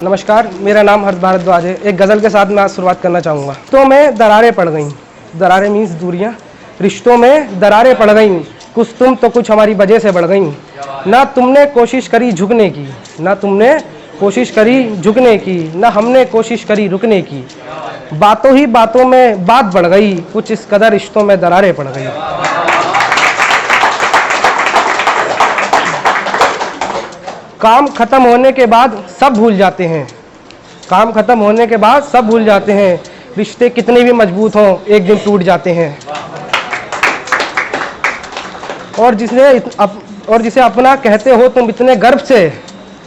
नमस्कार, मेरा नाम हर्ष भारद्वाज है। एक गज़ल के साथ मैं आज शुरुआत करना चाहूँगा। रिश्तों में दरारें पड़ गईं, दरारें मीन्स दूरियाँ। रिश्तों में दरारें पड़ गईं, कुछ तुम तो कुछ हमारी वजह से बढ़ गईं। ना तुमने कोशिश करी झुकने की, ना तुमने कोशिश करी झुकने की, ना हमने कोशिश करी रुकने की। बातों ही बातों में बात बढ़ गई, कुछ इस कदर रिश्तों में दरारें पड़ गई। काम खत्म होने के बाद सब भूल जाते हैं, काम खत्म होने के बाद सब भूल जाते हैं। रिश्ते कितने भी मजबूत हों एक दिन टूट जाते हैं। और जिसे अपना कहते हो तुम इतने गर्व से,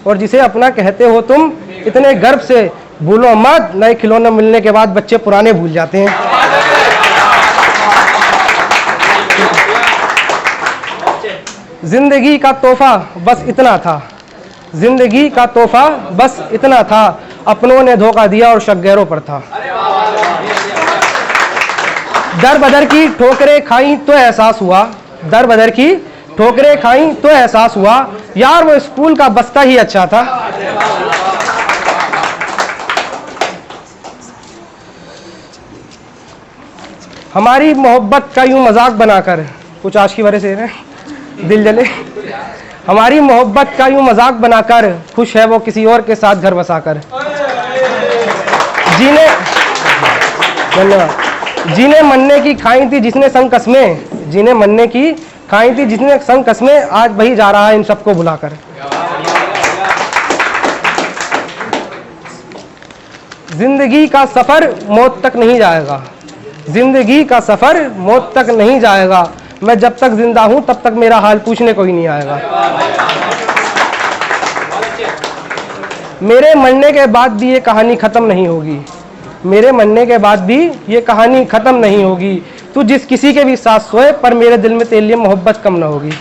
और जिसे अपना कहते हो तुम इतने गर्व से, भूलो मत नए खिलौने मिलने के बाद बच्चे पुराने भूल जाते हैं। जिंदगी का तोहफा बस इतना था, जिंदगी का तोहफा बस इतना था, अपनों ने धोखा दिया और शक गैरों पर था। दर बदर की ठोकरें खाई तो एहसास हुआ, दर बदर की ठोकरें खाई तो एहसास हुआ, यार वो स्कूल का बस्ता ही अच्छा था। हमारी मोहब्बत का यूं मजाक बनाकर, कुछ आशिकी भरे से दिल जले। हमारी मोहब्बत का यूं मजाक बनाकर, खुश है वो किसी और के साथ घर बसाकर। जीने मरने की खाई थी जिसने संग कसमें, जीने मरने की खाई थी जिसने संग कसमें, आज वही जा रहा है इन सबको बुलाकर। जिंदगी का सफर मौत तक नहीं जाएगा, जिंदगी का सफर मौत तक नहीं जाएगा, मैं जब तक जिंदा हूं तब तक मेरा हाल पूछने कोई नहीं आएगा। मेरे मरने के बाद भी ये कहानी खत्म नहीं होगी, मेरे मरने के बाद भी ये कहानी खत्म नहीं होगी। तू जिस किसी के भी साथ सोए पर मेरे दिल में तेरे लिए मोहब्बत कम ना होगी।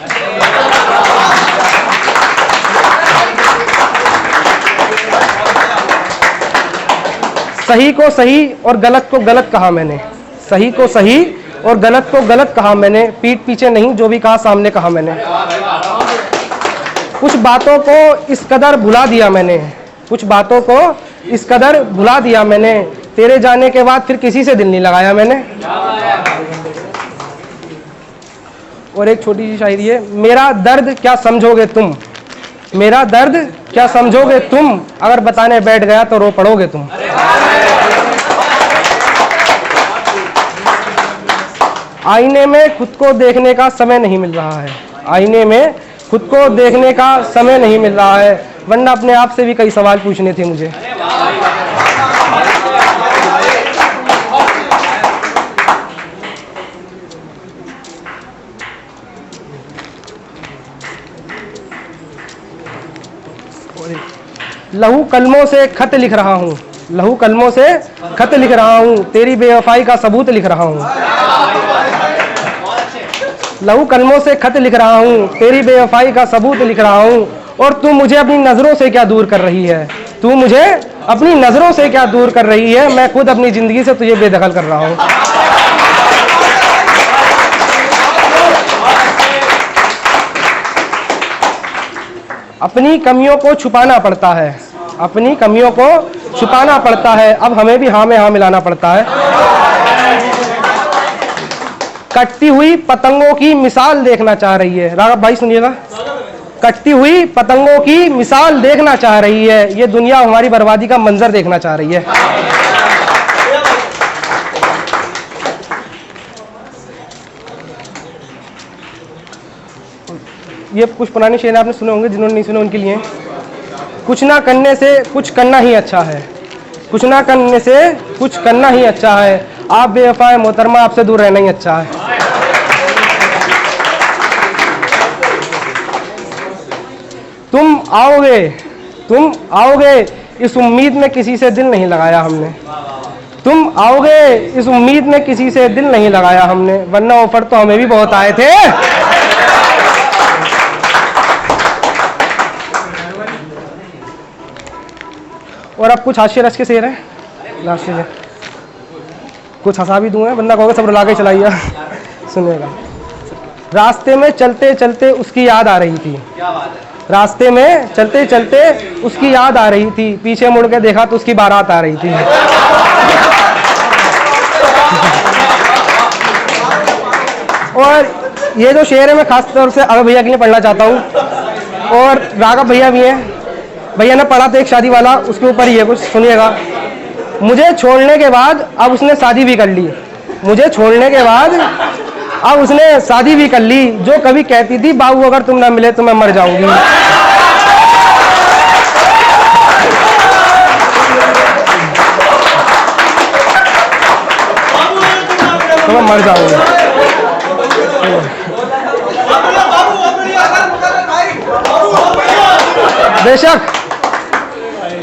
सही को सही और गलत को गलत कहा मैंने, सही को सही और गलत को गलत कहा मैंने, पीठ पीछे नहीं जो भी कहा सामने कहा मैंने। कुछ बातों को इस कदर भुला दिया मैंने, कुछ बातों को इस कदर भुला दिया मैंने, तेरे जाने के बाद फिर किसी से दिल नहीं लगाया मैंने। और एक छोटी सी शायरी है। मेरा दर्द क्या समझोगे तुम, मेरा दर्द क्या समझोगे तुम, अगर बताने बैठ गया तो रो पड़ोगे तुम। आईने में खुद को देखने का समय नहीं मिल रहा है, आईने में खुद को देखने का समय नहीं मिल रहा है, वरना अपने आप से भी कई सवाल पूछने थे मुझे। लहू कलमों से खत लिख रहा हूँ, लहू कलमों से खत लिख रहा हूँ, तेरी बेवफाई का सबूत लिख रहा हूँ। लहू कलमों से खत लिख रहा हूँ, तेरी बेवफाई का सबूत लिख रहा हूँ। और तू मुझे अपनी नज़रों से क्या दूर कर रही है, तू मुझे अपनी नज़रों से क्या दूर कर रही है, मैं खुद अपनी ज़िंदगी से तुझे बेदखल कर रहा हूँ। अपनी कमियों को छुपाना पड़ता है, अपनी कमियों को छुपाना पड़ता है, अब हमें भी हाँ में हाँ मिलाना पड़ता है। कटती हुई पतंगों की मिसाल देखना चाह रही है, राघव भाई सुनिएगा। कटती हुई पतंगों की मिसाल देखना चाह रही है, ये दुनिया हमारी बर्बादी का मंजर देखना चाह रही है। ये कुछ पुराने शेर आपने सुने होंगे, जिन्होंने नहीं सुने उनके लिए। कुछ ना करने से कुछ करना ही अच्छा है, कुछ ना करने से कुछ करना ही अच्छा है, आप बेवफा है मोहतरमा, आपसे दूर रहना ही अच्छा है। तुम आओगे इस उम्मीद में किसी से दिल नहीं लगाया हमने, तुम आओगे इस उम्मीद में किसी से दिल नहीं लगाया हमने, वरना ऑफर तो हमें भी बहुत आए थे। और अब कुछ हास्य रस के शेर हैं, लास्ट से कुछ हंसा भी दूंगा, वरना कहोगे सब रुला के चलाइए। सुनिएगा। रास्ते में चलते चलते उसकी याद आ रही थी, रास्ते में चलते चलते उसकी याद आ रही थी, पीछे मुड़ के देखा तो उसकी बारात आ रही थी। और ये जो शेर है मैं खास तौर से अभय भैया के लिए पढ़ना चाहता हूँ, और राघव भैया भी हैं, भैया ने पढ़ा था एक शादी वाला, उसके ऊपर ही है कुछ, सुनिएगा। मुझे छोड़ने के बाद अब उसने शादी भी कर ली, मुझे छोड़ने के बाद अब उसने शादी भी कर ली, जो कभी कहती थी बाबू अगर तुम ना मिले तो मैं मर जाऊंगी। तो मैं मर जाऊंगी। बेशक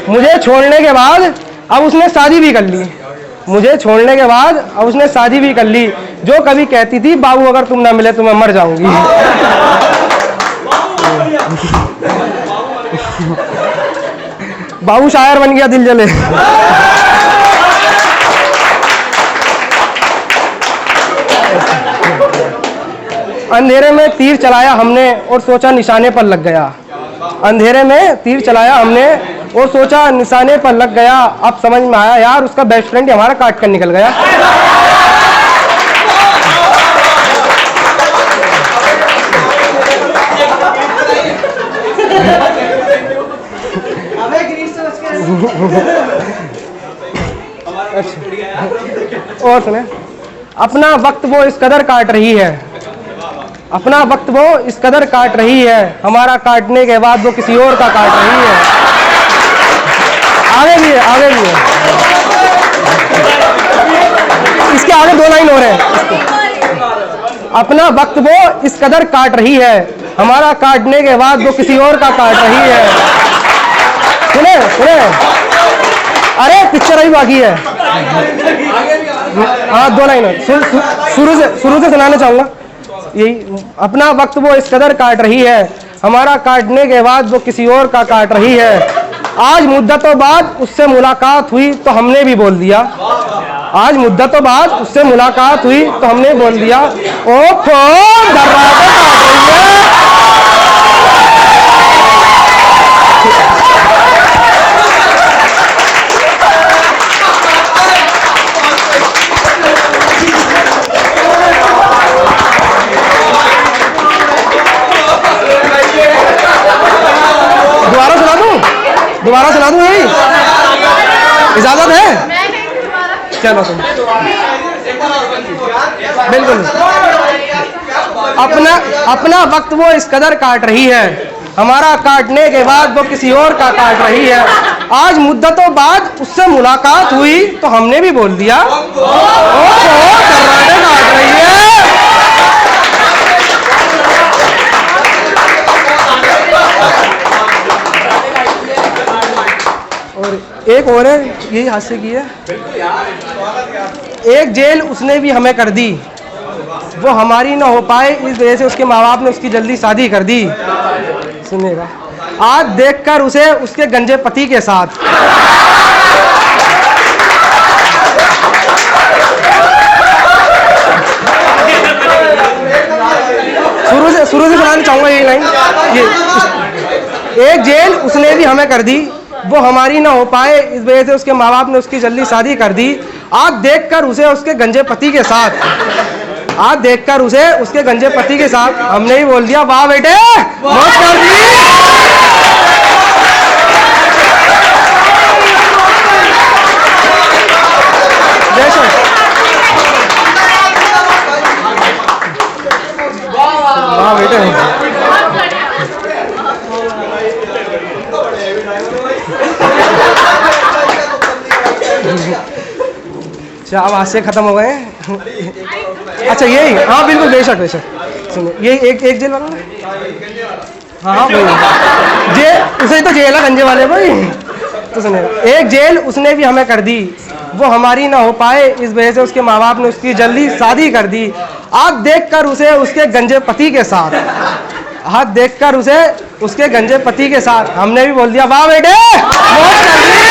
मुझे छोड़ने के बाद अब उसने शादी भी कर ली, मुझे छोड़ने के बाद अब उसने शादी भी कर ली, जो कभी कहती थी बाबू अगर तुम ना मिले तो मैं मर जाऊंगी। बाबू शायर बन गया, दिल जले। अंधेरे में तीर चलाया हमने और सोचा निशाने पर लग गया, अंधेरे में तीर चलाया हमने और सोचा निशाने पर लग गया, अब समझ में आया यार उसका बेस्ट फ्रेंड हमारा काट कर निकल गया। और सुने, अपना वक्त वो इस कदर काट रही है, अपना वक्त वो इस कदर काट रही है, हमारा काटने के बाद वो किसी और का काट रही है। आगे भी है, आगे भी है, इसके आगे 2 लाइन और है। अपना वक्त वो इस कदर काट रही है, हमारा काटने के बाद वो किसी और का काट रही है। सुने सुने, अरे पिक्चर अभी बाकी है। हाँ 2 लाइन शुरू से सुनाना चाहूंगा। यही, अपना वक्त वो इस कदर काट रही है, हमारा काटने के बाद वो किसी और का काट रही है। आज मुद्दतों बाद उससे मुलाकात हुई तो हमने भी बोल दिया, आज मुद्दतों बाद उससे मुलाकात हुई तो हमने बोल दिया, ओ फोन दरवाजे काट रही है। दोबारा सुना दूं? यही इजाजत है? चलो तुम बिल्कुल। अपना वक्त वो इस कदर काट रही है, हमारा काटने के बाद वो किसी और का काट रही है। आज मुद्दतों बाद उससे मुलाकात हुई तो हमने भी बोल दिया, ओ दरवाजे काट रही है। और एक और है, यही हास्य की है। एक जेल उसने भी हमें कर दी, वो हमारी ना हो पाए इस वजह से उसके माँ बाप ने उसकी जल्दी शादी कर दी। सुनिएगा, आज देखकर उसे उसके गंजे पति के साथ, शुरू से सुनाना चाहूंगा यही लाइन। एक जेल उसने भी हमें कर दी, वो हमारी ना हो पाए इस वजह से उसके माँ बाप ने उसकी जल्दी शादी कर दी। आज देखकर उसे उसके गंजे पति के साथ, आज देखकर उसे उसके गंजे पति के साथ हमने ही बोल दिया, वाह बेटे मौज कर दी। वाह बेटे, अच्छा अब हास्य खत्म हो गए। अच्छा यही, हाँ बिल्कुल, बेशक बेशक। सुनो ये एक जेल वाला, हाँ हाँ भाई जेल, उसे तो जेल है गंजे वाले भाई। तो सुनिए, एक जेल उसने भी हमें कर दी, वो हमारी ना हो पाए इस वजह से उसके माँ बाप ने उसकी जल्दी शादी कर दी। आज देखकर उसे उसके गंजे पति के साथ, हाथ देखकर उसे उसके गंजे पति के साथ हमने भी बोल दिया, वाह बेटे मौज कर दी।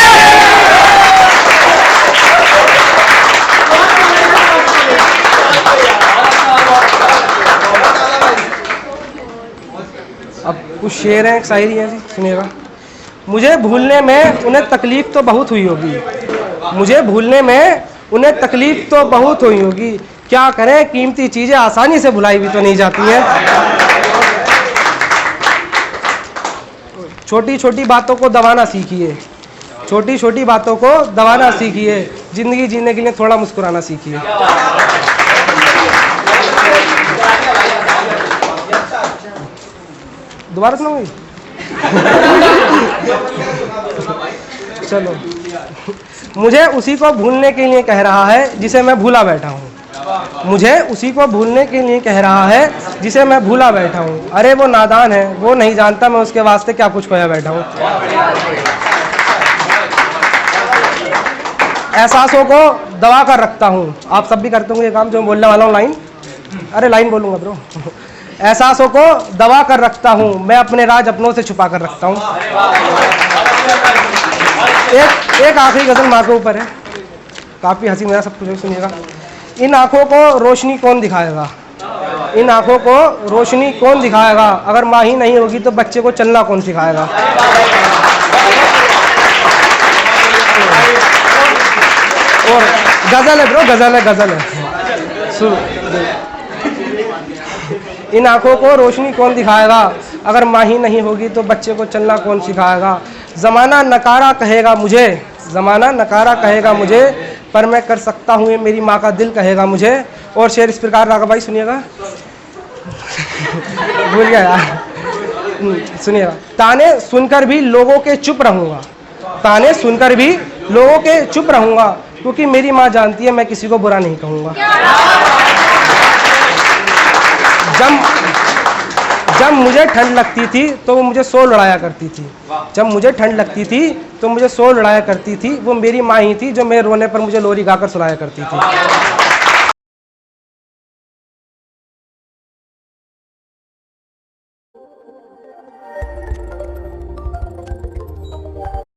अब कुछ शेर हैं, एक शायरी है जी, सुनिएगा। मुझे भूलने में उन्हें तकलीफ़ तो बहुत हुई होगी, मुझे भूलने में उन्हें तकलीफ़ तो बहुत हुई होगी, क्या करें कीमती चीज़ें आसानी से भुलाई भी तो नहीं जाती हैं। छोटी छोटी बातों को दबाना सीखिए, छोटी छोटी बातों को दबाना सीखिए, ज़िंदगी जीने के लिए थोड़ा मुस्कुराना सीखिए। दोबारा सुनाऊंगी? चलो। मुझे उसी को भूलने के लिए कह रहा है जिसे मैं भूला बैठा हूँ, मुझे उसी को भूलने के लिए कह रहा है जिसे मैं भूला बैठा हूँ। अरे वो नादान है, वो नहीं जानता मैं उसके वास्ते क्या कुछ खोया बैठा हूँ। एहसासों को दबा कर रखता हूँ, आप सब भी करते होंगे ये काम जो मैं बोलने वाला हूँ। लाइन, अरे लाइन बोलूँगा ब्रो। एहसासों को दबा कर रखता हूँ, मैं अपने राज अपनों से छुपा कर रखता हूँ। एक आखिरी गज़ल माँ के ऊपर है, काफ़ी हंसी मज़ाक सब कुछ, सुनिएगा। इन आँखों को रोशनी कौन दिखाएगा, इन आँखों को रोशनी कौन दिखाएगा, अगर माँ ही नहीं होगी तो बच्चे को चलना कौन सिखाएगा। और गज़ल है ब्रो, गज़ल है, गज़ल है, सुनो। इन आँखों को रोशनी कौन दिखाएगा, अगर माँ ही नहीं होगी तो बच्चे को चलना कौन सिखाएगा। ज़माना नकारा कहेगा मुझे, ज़माना नकारा कहेगा मुझे, पर मैं कर सकता हूँ ये मेरी माँ का दिल कहेगा मुझे। और शेर इस प्रकार राघव भाई, सुनिएगा। भूल गया यार, सुनिएगा। ताने सुनकर भी लोगों के चुप रहूँगा, ताने सुनकर भी लोगों के चुप रहूँगा, क्योंकि मेरी माँ जानती है मैं किसी को बुरा नहीं कहूँगा। जब मुझे ठंड लगती थी तो वो मुझे सो लड़ाया करती थी, जब मुझे ठंड लगती थी तो मुझे सो लड़ाया करती थी, वो मेरी माँ ही थी जो मेरे रोने पर मुझे लोरी गाकर सुनाया करती थी।